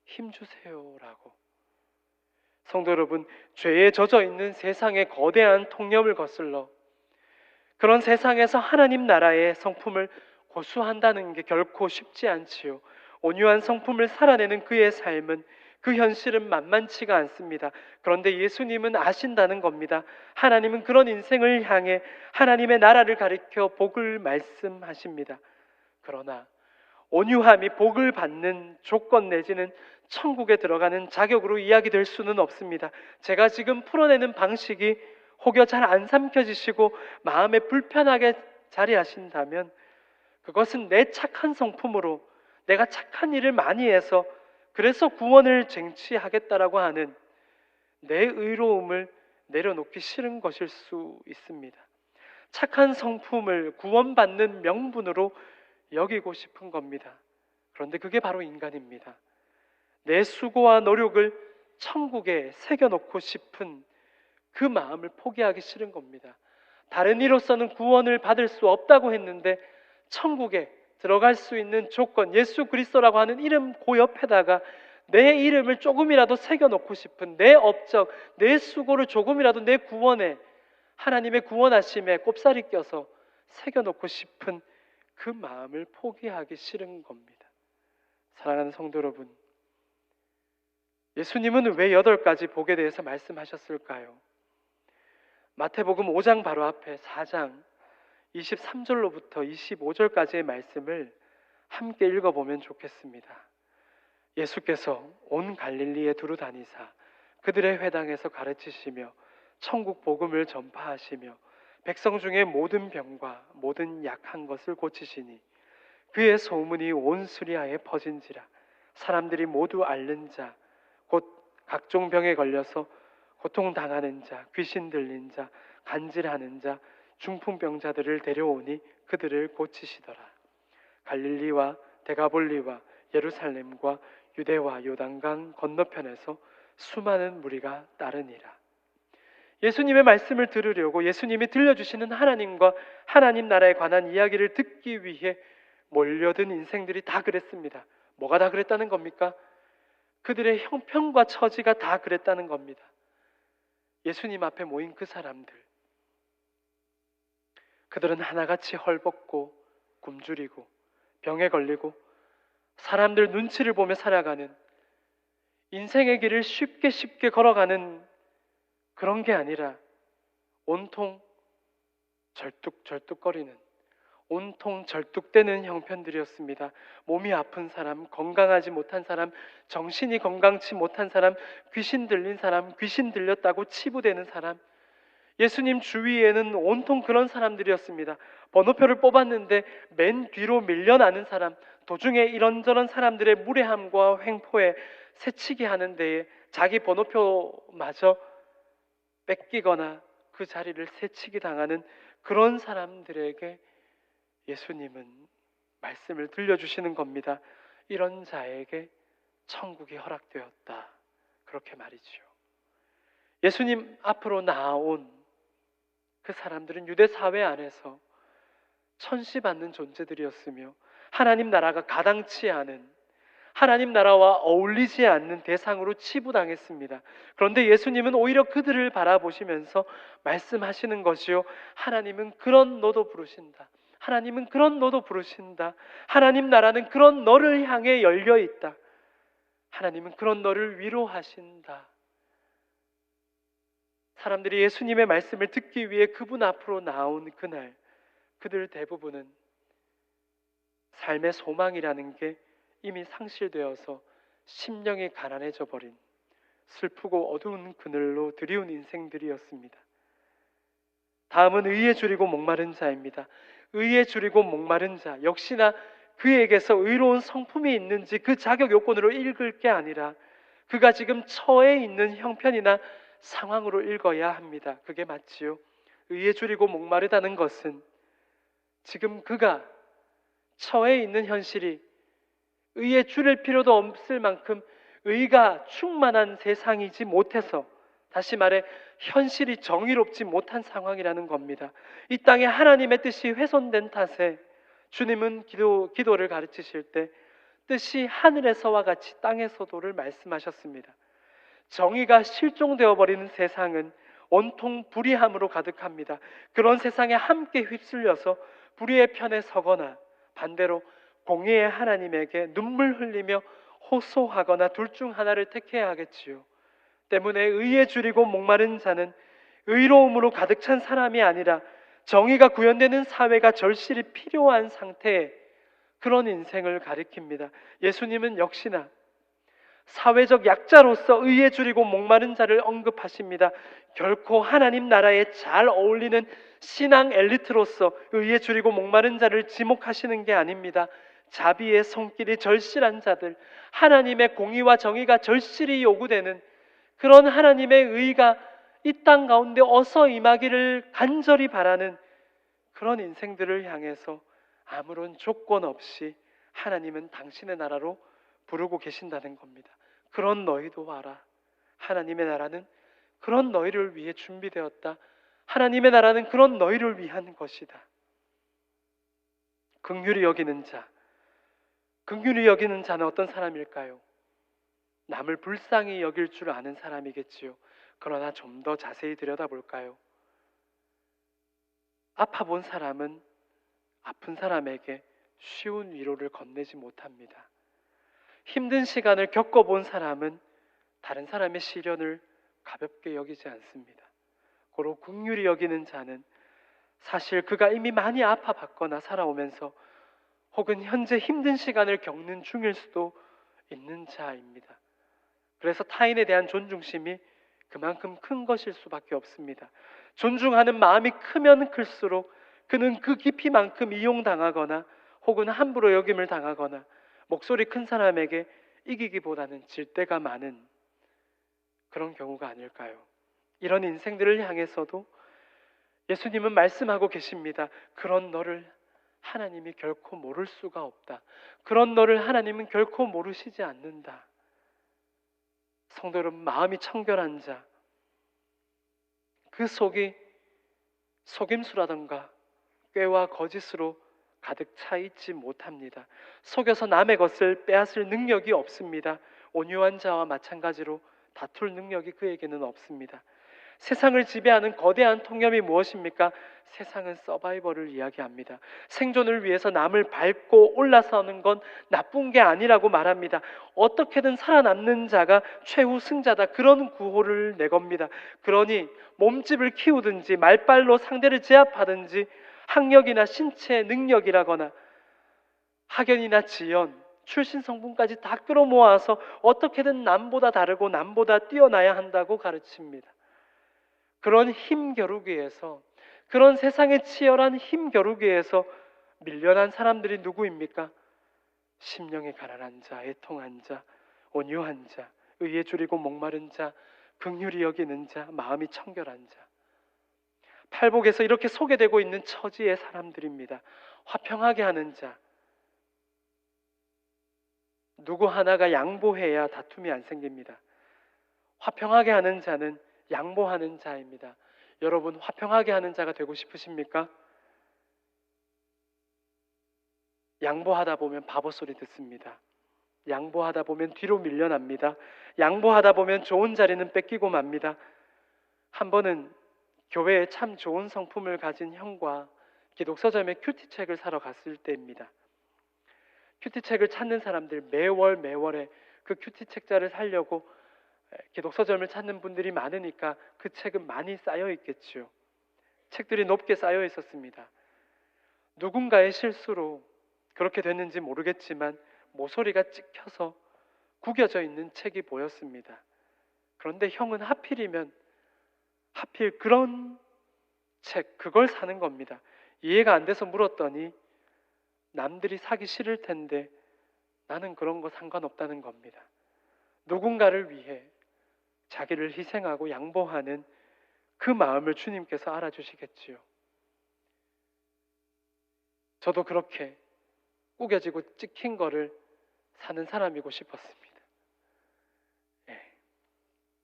힘 주세요라고. 성도 여러분, 죄에 젖어 있는 세상의 거대한 통념을 거슬러 그런 세상에서 하나님 나라의 성품을 고수한다는 게 결코 쉽지 않지요. 온유한 성품을 살아내는 그의 삶은, 그 현실은 만만치가 않습니다. 그런데 예수님은 아신다는 겁니다. 하나님은 그런 인생을 향해 하나님의 나라를 가리켜 복을 말씀하십니다. 그러나 온유함이 복을 받는 조건 내지는 천국에 들어가는 자격으로 이야기될 수는 없습니다. 제가 지금 풀어내는 방식이 혹여 잘 안 삼켜지시고 마음에 불편하게 자리하신다면 그것은 내 착한 성품으로 내가 착한 일을 많이 해서 그래서 구원을 쟁취하겠다라고 하는 내 의로움을 내려놓기 싫은 것일 수 있습니다. 착한 성품을 구원받는 명분으로 여기고 싶은 겁니다. 그런데 그게 바로 인간입니다. 내 수고와 노력을 천국에 새겨놓고 싶은 그 마음을 포기하기 싫은 겁니다. 다른 이로서는 구원을 받을 수 없다고 했는데 천국에 들어갈 수 있는 조건, 예수 그리스도라고 하는 이름 그 옆에다가 내 이름을 조금이라도 새겨놓고 싶은, 내 업적, 내 수고를 조금이라도 내 구원에, 하나님의 구원하심에 꼽사리 껴서 새겨놓고 싶은 그 마음을 포기하기 싫은 겁니다. 사랑하는 성도 여러분, 예수님은 왜 8가지 복에 대해서 말씀하셨을까요? 마태복음 5장 바로 앞에 4장 23절로부터 25절까지의 말씀을 함께 읽어보면 좋겠습니다. 예수께서 온 갈릴리에 두루 다니사 그들의 회당에서 가르치시며 천국 복음을 전파하시며 백성 중에 모든 병과 모든 약한 것을 고치시니 그의 소문이 온 수리아에 퍼진지라. 사람들이 모두 앓는 자, 곧 각종 병에 걸려서 고통당하는 자, 귀신 들린 자, 간질하는 자, 중풍병자들을 데려오니 그들을 고치시더라. 갈릴리와 데가볼리와 예루살렘과 유대와 요단강 건너편에서 수많은 무리가 따르니라. 예수님의 말씀을 들으려고 예수님이 들려주시는 하나님과 하나님 나라에 관한 이야기를 듣기 위해 몰려든 인생들이 다 그랬습니다. 뭐가 다 그랬다는 겁니까? 그들의 형편과 처지가 다 그랬다는 겁니다. 예수님 앞에 모인 그 사람들, 그들은 하나같이 헐벗고 굶주리고 병에 걸리고 사람들 눈치를 보며 살아가는, 인생의 길을 쉽게 걸어가는 그런 게 아니라 온통 절뚝절뚝거리는, 온통 절뚝대는 형편들이었습니다. 몸이 아픈 사람, 건강하지 못한 사람, 정신이 건강치 못한 사람, 귀신 들린 사람, 귀신 들렸다고 치부되는 사람, 예수님 주위에는 온통 그런 사람들이었습니다. 번호표를 뽑았는데 맨 뒤로 밀려나는 사람, 도중에 이런저런 사람들의 무례함과 횡포에 새치기 하는 데에 자기 번호표마저 뺏기거나 그 자리를 새치기 당하는 그런 사람들에게 예수님은 말씀을 들려주시는 겁니다. 이런 자에게 천국이 허락되었다, 그렇게 말이죠. 예수님 앞으로 나아온 그 사람들은 유대 사회 안에서 천시받는 존재들이었으며 하나님 나라가 가당치 않은, 하나님 나라와 어울리지 않는 대상으로 치부당했습니다. 그런데 예수님은 오히려 그들을 바라보시면서 말씀하시는 것이요, 하나님은 그런 너도 부르신다. 하나님은 그런 너도 부르신다. 하나님 나라는 그런 너를 향해 열려 있다. 하나님은 그런 너를 위로하신다. 사람들이 예수님의 말씀을 듣기 위해 그분 앞으로 나온 그날, 그들 대부분은 삶의 소망이라는 게 이미 상실되어서 심령이 가난해져 버린 슬프고 어두운 그늘로 드리운 인생들이었습니다. 다음은 의에 줄이고 목마른 자입니다. 의에 줄이고 목마른 자, 역시나 그에게서 의로운 성품이 있는지 그 자격 요건으로 읽을 게 아니라 그가 지금 처해 있는 형편이나 상황으로 읽어야 합니다. 그게 맞지요. 의에 줄이고 목마르다는 것은 지금 그가 처해 있는 현실이 의에 줄일 필요도 없을 만큼 의가 충만한 세상이지 못해서, 다시 말해 현실이 정의롭지 못한 상황이라는 겁니다. 이 땅에 하나님의 뜻이 훼손된 탓에 주님은 기도를 가르치실 때 뜻이 하늘에서와 같이 땅에서도를 말씀하셨습니다. 정의가 실종되어 버리는 세상은 온통 불의함으로 가득합니다. 그런 세상에 함께 휩쓸려서 불의의 편에 서거나 반대로 공의의 하나님에게 눈물 흘리며 호소하거나 둘 중 하나를 택해야 하겠지요. 때문에 의에 줄이고 목마른 자는 의로움으로 가득 찬 사람이 아니라 정의가 구현되는 사회가 절실히 필요한 상태에 그런 인생을 가리킵니다. 예수님은 역시나 사회적 약자로서 의에 줄이고 목마른 자를 언급하십니다. 결코 하나님 나라에 잘 어울리는 신앙 엘리트로서 의에 줄이고 목마른 자를 지목하시는 게 아닙니다. 자비의 손길이 절실한 자들, 하나님의 공의와 정의가 절실히 요구되는 그런 하나님의 의가 이 땅 가운데 어서 임하기를 간절히 바라는 그런 인생들을 향해서 아무런 조건 없이 하나님은 당신의 나라로 부르고 계신다는 겁니다. 그런 너희도 와라. 하나님의 나라는 그런 너희를 위해 준비되었다. 하나님의 나라는 그런 너희를 위한 것이다. 긍휼히 여기는 자, 긍휼히 여기는 자는 어떤 사람일까요? 남을 불쌍히 여길 줄 아는 사람이겠지요. 그러나 좀 더 자세히 들여다볼까요? 아파본 사람은 아픈 사람에게 쉬운 위로를 건네지 못합니다. 힘든 시간을 겪어본 사람은 다른 사람의 시련을 가볍게 여기지 않습니다. 고로 긍휼히 여기는 자는 사실 그가 이미 많이 아파봤거나 살아오면서 혹은 현재 힘든 시간을 겪는 중일 수도 있는 자입니다. 그래서 타인에 대한 존중심이 그만큼 큰 것일 수밖에 없습니다. 존중하는 마음이 크면 클수록 그는 그 깊이만큼 이용당하거나 혹은 함부로 여김을 당하거나 목소리 큰 사람에게 이기기보다는 질 때가 많은 그런 경우가 아닐까요? 이런 인생들을 향해서도 예수님은 말씀하고 계십니다. 그런 너를 하나님이 결코 모를 수가 없다. 그런 너를 하나님은 결코 모르시지 않는다. 성도 여러분, 마음이 청결한 자, 그 속이 속임수라던가 꾀와 거짓으로 가득 차 있지 못합니다. 속여서 남의 것을 빼앗을 능력이 없습니다. 온유한 자와 마찬가지로 다툴 능력이 그에게는 없습니다. 세상을 지배하는 거대한 통념이 무엇입니까? 세상은 서바이벌을 이야기합니다. 생존을 위해서 남을 밟고 올라서는 건 나쁜 게 아니라고 말합니다. 어떻게든 살아남는 자가 최후 승자다, 그런 구호를 내겁니다. 그러니 몸집을 키우든지 말빨로 상대를 제압하든지 학력이나 신체 능력이라거나 학연이나 지연, 출신 성분까지 다 끌어모아서 어떻게든 남보다 다르고 남보다 뛰어나야 한다고 가르칩니다. 그런 힘겨루기에서, 그런 세상의 치열한 힘겨루기에서 밀려난 사람들이 누구입니까? 심령이 가난한 자, 애통한 자, 온유한 자, 의에 줄이고 목마른 자, 긍휼히 여기는 자, 마음이 청결한 자, 팔복에서 이렇게 소개되고 있는 처지의 사람들입니다. 화평하게 하는 자, 누구 하나가 양보해야 다툼이 안 생깁니다. 화평하게 하는 자는 양보하는 자입니다. 여러분, 화평하게 하는 자가 되고 싶으십니까? 양보하다 보면 바보 소리 듣습니다. 양보하다 보면 뒤로 밀려납니다. 양보하다 보면 좋은 자리는 뺏기고 맙니다. 한 번은 교회에 참 좋은 성품을 가진 형과 기독서점에 큐티책을 사러 갔을 때입니다. 큐티책을 찾는 사람들, 매월에 그 큐티책자를 사려고 기독서점을 찾는 분들이 많으니까 그 책은 많이 쌓여 있겠지요. 책들이 높게 쌓여 있었습니다. 누군가의 실수로 그렇게 됐는지 모르겠지만 모서리가 찍혀서 구겨져 있는 책이 보였습니다. 그런데 형은 하필 그런 책, 그걸 사는 겁니다. 이해가 안 돼서 물었더니 남들이 사기 싫을 텐데 나는 그런 거 상관없다는 겁니다. 누군가를 위해 자기를 희생하고 양보하는 그 마음을 주님께서 알아주시겠지요. 저도 그렇게 구겨지고 찍힌 거를 사는 사람이고 싶었습니다.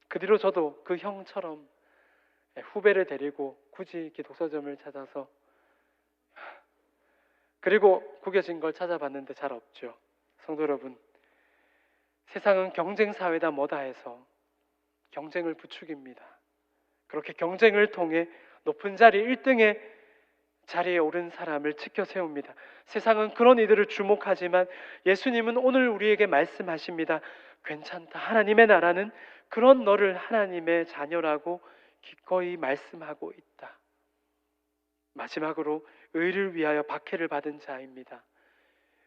그 뒤로 저도 그 형처럼 후배를 데리고 굳이 기독서점을 찾아서 그리고 구겨진 걸 찾아봤는데 잘 없죠. 성도 여러분, 세상은 경쟁 사회다 뭐다 해서 경쟁을 부추깁니다. 그렇게 경쟁을 통해 높은 자리 1등의 자리에 오른 사람을 지켜 세웁니다. 세상은 그런 이들을 주목하지만 예수님은 오늘 우리에게 말씀하십니다. 괜찮다. 하나님의 나라는 그런 너를 하나님의 자녀라고 기꺼이 말씀하고 있다. 마지막으로 의를 위하여 박해를 받은 자입니다.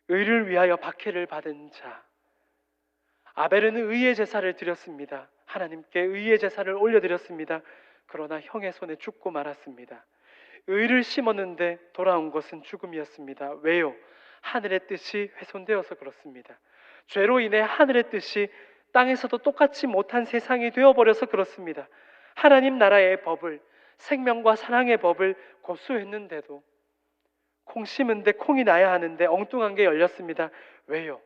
의를 위하여 박해를 받은 자. 아벨은 의의 제사를 드렸습니다. 하나님께 의의 제사를 올려드렸습니다. 그러나 형의 손에 죽고 말았습니다. 의를 심었는데 돌아온 것은 죽음이었습니다. 왜요? 하늘의 뜻이 훼손되어서 그렇습니다. 죄로 인해 하늘의 뜻이 땅에서도 똑같이 못한 세상이 되어버려서 그렇습니다. 하나님 나라의 법을, 생명과 사랑의 법을 고수했는데도 콩 심은데 콩이 나야 하는데 엉뚱한 게 열렸습니다. 왜요?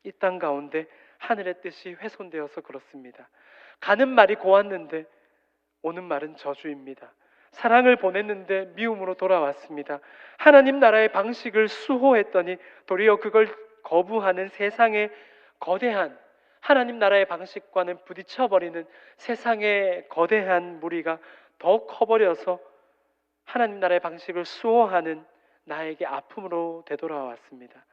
이 땅 가운데 하늘의 뜻이 훼손되어서 그렇습니다. 가는 말이 고왔는데 오는 말은 저주입니다. 사랑을 보냈는데 미움으로 돌아왔습니다. 하나님 나라의 방식을 수호했더니 도리어 그걸 거부하는 세상의 거대한 하나님 나라의 방식과는 부딪혀버리는 세상의 거대한 무리가 더 커버려서 하나님 나라의 방식을 수호하는 나에게 아픔으로 되돌아왔습니다.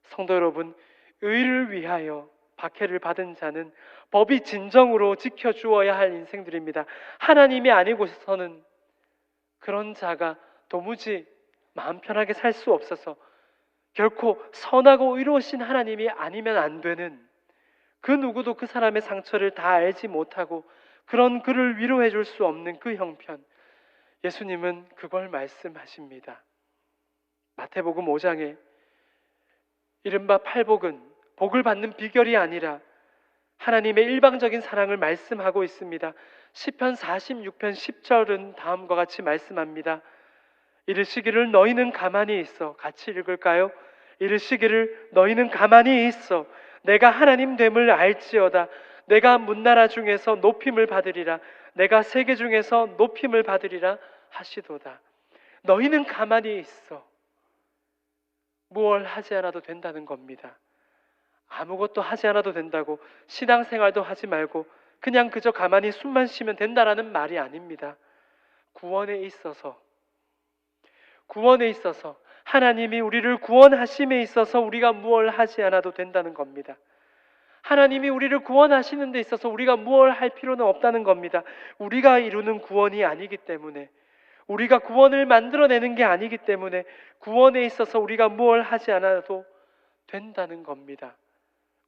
성도 여러분, 의를 위하여 박해를 받은 자는 법이 진정으로 지켜주어야 할 인생들입니다. 하나님이 아니고서는 그런 자가 도무지 마음 편하게 살 수 없어서 결코 선하고 의로우신 하나님이 아니면 안 되는, 그 누구도 그 사람의 상처를 다 알지 못하고 그런 그를 위로해 줄 수 없는 그 형편, 예수님은 그걸 말씀하십니다. 마태복음 5장에 이른바 팔복은 복을 받는 비결이 아니라 하나님의 일방적인 사랑을 말씀하고 있습니다. 시편 46편 10절은 다음과 같이 말씀합니다. 이르시기를 너희는 가만히 있어. 같이 읽을까요? 이르시기를 너희는 가만히 있어. 내가 하나님 됨을 알지어다. 내가 문나라 중에서 높임을 받으리라. 내가 세계 중에서 높임을 받으리라 하시도다. 너희는 가만히 있어. 무얼 하지 않아도 된다는 겁니다. 아무것도 하지 않아도 된다고, 신앙생활도 하지 말고 그냥 그저 가만히 숨만 쉬면 된다라는 말이 아닙니다. 구원에 있어서 하나님이 우리를 구원하심에 있어서 우리가 무얼 하지 않아도 된다는 겁니다. 하나님이 우리를 구원하시는 데 있어서 우리가 무얼 할 필요는 없다는 겁니다. 우리가 이루는 구원이 아니기 때문에, 우리가 구원을 만들어내는 게 아니기 때문에 구원에 있어서 우리가 무얼 하지 않아도 된다는 겁니다.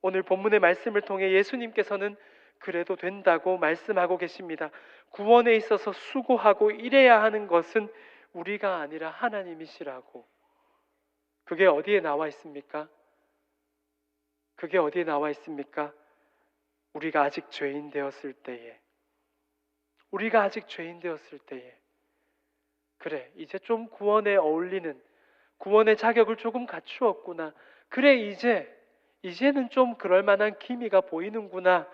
오늘 본문의 말씀을 통해 예수님께서는 그래도 된다고 말씀하고 계십니다. 구원에 있어서 수고하고 일해야 하는 것은 우리가 아니라 하나님이시라고. 그게 어디에 나와 있습니까? 그게 어디에 나와 있습니까? 우리가 아직 죄인 되었을 때에, 우리가 아직 죄인 되었을 때에, 그래, 이제 좀 구원에 어울리는, 구원의 자격을 조금 갖추었구나. 그래, 이제는 좀 그럴 만한 기미가 보이는구나.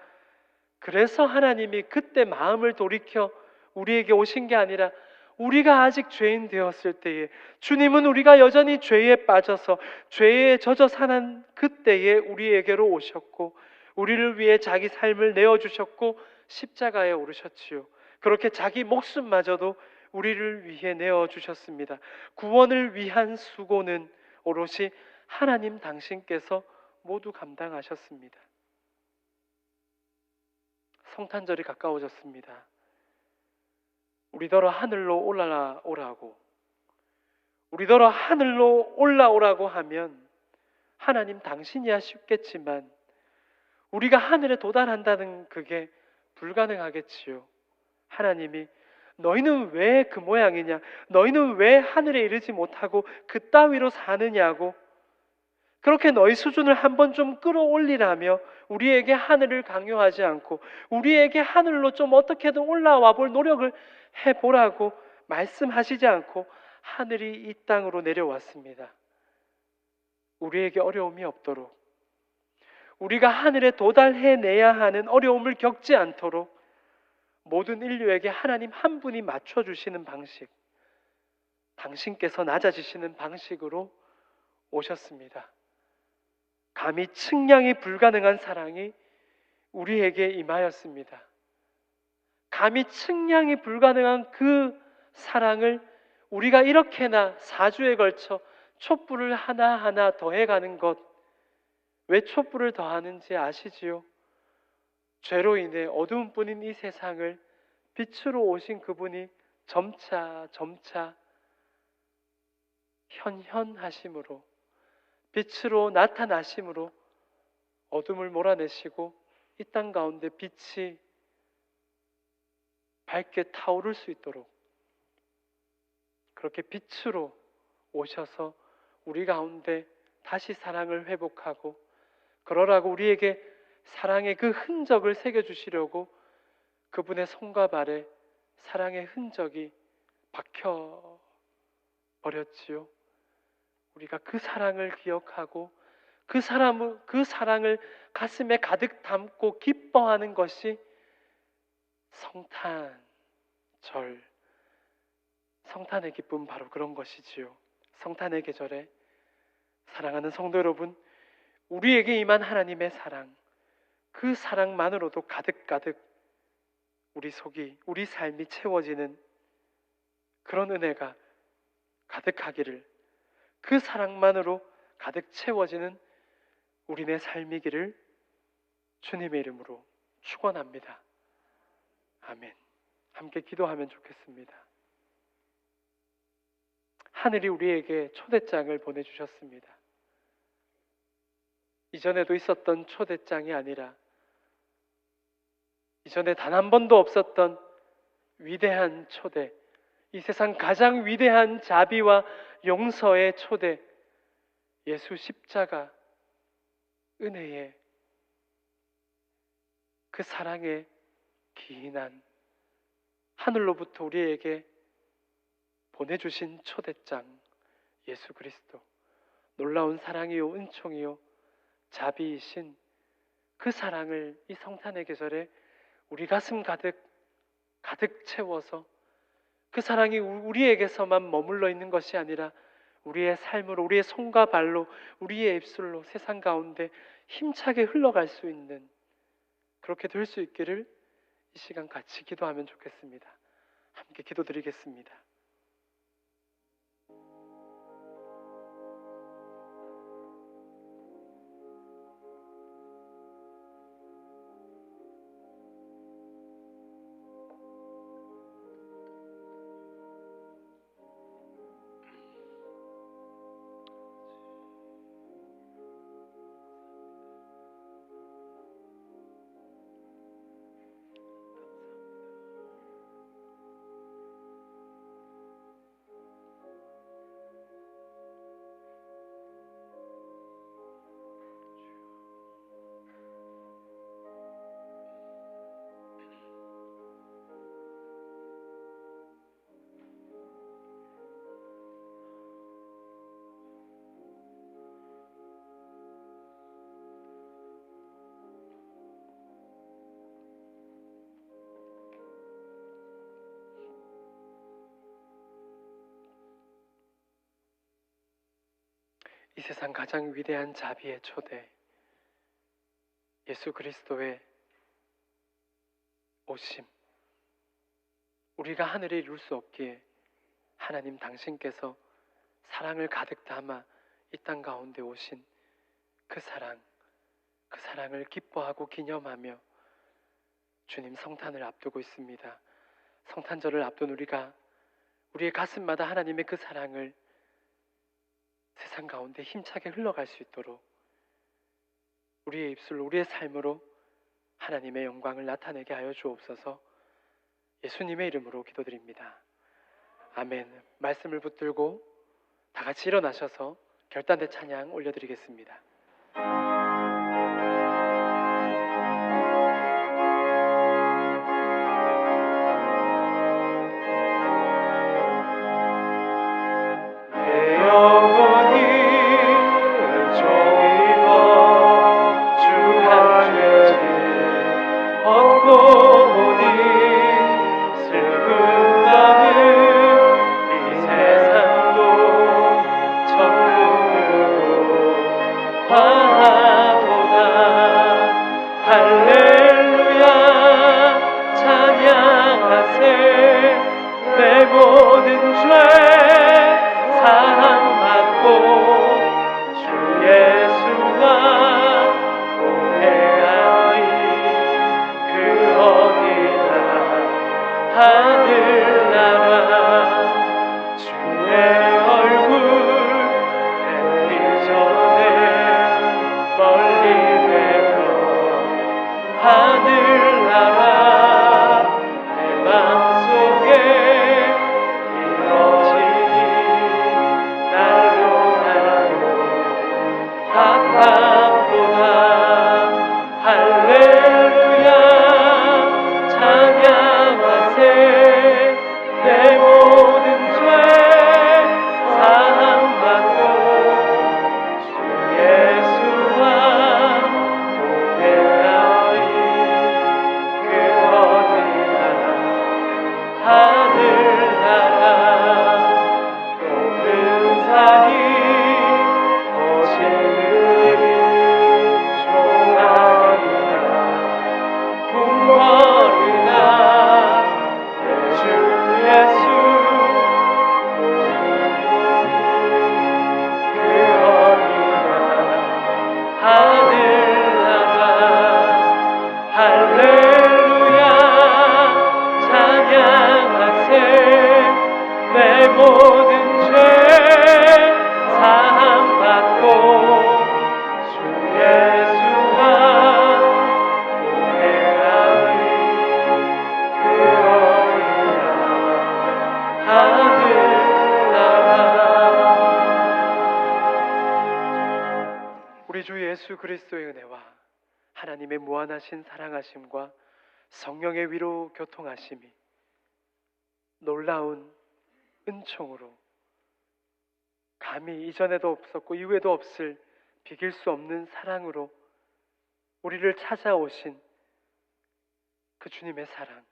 그래서 하나님이 그때 마음을 돌이켜 우리에게 오신 게 아니라 우리가 아직 죄인 되었을 때에, 주님은 우리가 여전히 죄에 빠져서 죄에 젖어 사는 그때에 우리에게로 오셨고 우리를 위해 자기 삶을 내어주셨고 십자가에 오르셨지요. 그렇게 자기 목숨마저도 우리를 위해 내어주셨습니다. 구원을 위한 수고는 오롯이 하나님 당신께서 모두 감당하셨습니다. 성탄절이 가까워졌습니다. 우리더러 하늘로 올라오라고, 우리더러 하늘로 올라오라고 하면 하나님 당신이야 쉽겠지만 우리가 하늘에 도달한다는 그게 불가능하겠지요. 하나님이 너희는 왜 그 모양이냐, 너희는 왜 하늘에 이르지 못하고 그따위로 사느냐고, 그렇게 너희 수준을 한번 좀 끌어올리라며 우리에게 하늘을 강요하지 않고 우리에게 하늘로 좀 어떻게든 올라와 볼 노력을 해보라고 말씀하시지 않고 하늘이 이 땅으로 내려왔습니다. 우리에게 어려움이 없도록, 우리가 하늘에 도달해내야 하는 어려움을 겪지 않도록 모든 인류에게 하나님 한 분이 맞춰주시는 방식, 당신께서 낮아지시는 방식으로 오셨습니다. 감히 측량이 불가능한 사랑이 우리에게 임하였습니다. 감히 측량이 불가능한 그 사랑을 우리가 이렇게나 4주에 걸쳐 촛불을 하나하나 더해가는 것, 왜 촛불을 더하는지 아시지요? 죄로 인해 어두움뿐인 이 세상을 빛으로 오신 그분이 점차 현현하심으로, 빛으로 나타나심으로 어둠을 몰아내시고 이 땅 가운데 빛이 밝게 타오를 수 있도록 그렇게 빛으로 오셔서 우리 가운데 다시 사랑을 회복하고, 그러라고 우리에게 사랑의 그 흔적을 새겨주시려고 그분의 손과 발에 사랑의 흔적이 박혀버렸지요. 우리가 그 사랑을 기억하고 그 사랑을 가슴에 가득 담고 기뻐하는 것이 성탄의 기쁨, 바로 그런 것이지요. 성탄의 계절에 사랑하는 성도 여러분, 우리에게 임한 하나님의 사랑, 그 사랑만으로도 가득가득 우리 속이, 우리 삶이 채워지는 그런 은혜가 가득하기를, 그 사랑만으로 가득 채워지는 우리네 삶이기를 주님의 이름으로 축원합니다. 아멘. 함께 기도하면 좋겠습니다. 하늘이 우리에게 초대장을 보내주셨습니다. 이전에도 있었던 초대장이 아니라 이전에 단 한 번도 없었던 위대한 초대, 이 세상 가장 위대한 자비와 용서의 초대, 예수 십자가 은혜의 그 사랑의 기인한 하늘로부터 우리에게 보내주신 초대장 예수 그리스도, 놀라운 사랑이요 은총이요 자비이신 그 사랑을 이 성탄의 계절에 우리 가슴 가득 채워서, 그 사랑이 우리에게서만 머물러 있는 것이 아니라 우리의 삶으로, 우리의 손과 발로, 우리의 입술로 세상 가운데 힘차게 흘러갈 수 있는, 그렇게 될 수 있기를 이 시간 같이 기도하면 좋겠습니다. 함께 기도드리겠습니다. 이 세상 가장 위대한 자비의 초대, 예수 그리스도의 오심, 우리가 하늘에 이룰 수 없기에 하나님 당신께서 사랑을 가득 담아 이 땅 가운데 오신 그 사랑을 기뻐하고 기념하며 주님 성탄을 앞두고 있습니다. 성탄절을 앞둔 우리가 우리의 가슴마다 하나님의 그 사랑을 세상 가운데 힘차게 흘러갈 수 있도록 우리의 입술로, 우리의 삶으로 하나님의 영광을 나타내게 하여 주옵소서. 예수님의 이름으로 기도드립니다. 아멘. 말씀을 붙들고 다 같이 일어나셔서 결단의 찬양 올려드리겠습니다. 주의 얼굴 뵙기 전에 멀리 뵈도 하늘나라 내 맘속에 이뤄지니 날로 바람보다 할렐루야 찬양하세 내 모든 죄 사함받고 주 예수와 동행하리 그 어디나 하늘나라 높은 산이 거칠리 종아리나 궁궐이나 내 주 예수 그 어디나 하늘나라 할렐루야 찬양하세 내 모든 죄 사함받고 주 예수와 동행하리 그 어디나 하늘나라. 우리 주 예수 그리스도의 은혜와 하나님의 무한하신 사랑하심과 성령의 위로 교통하심이 놀라운 은총으로 감히 이전에도 없었고 이후에도 없을 비길 수 없는 사랑으로 우리를 찾아오신 그 주님의 사랑,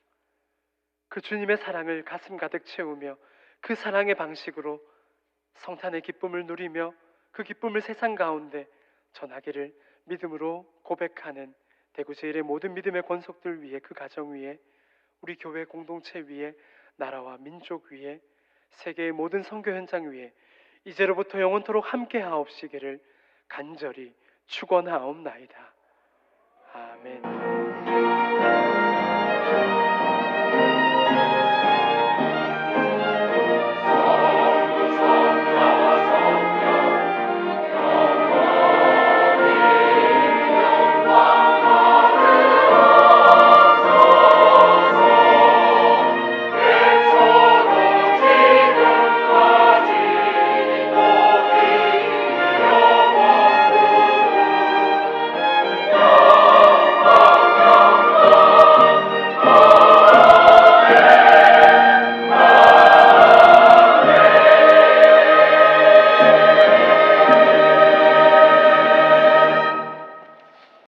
그 주님의 사랑을 가슴 가득 채우며 그 사랑의 방식으로 성탄의 기쁨을 누리며 그 기쁨을 세상 가운데 전하기를 믿음으로 고백하는 대구 제일의 모든 믿음의 권속들 위에, 그 가정 위에, 우리 교회 공동체 위에, 나라와 민족 위에, 세계의 모든 선교 현장 위에 이제로부터 영원토록 함께 하옵시기를 간절히 축원하옵나이다. 아멘.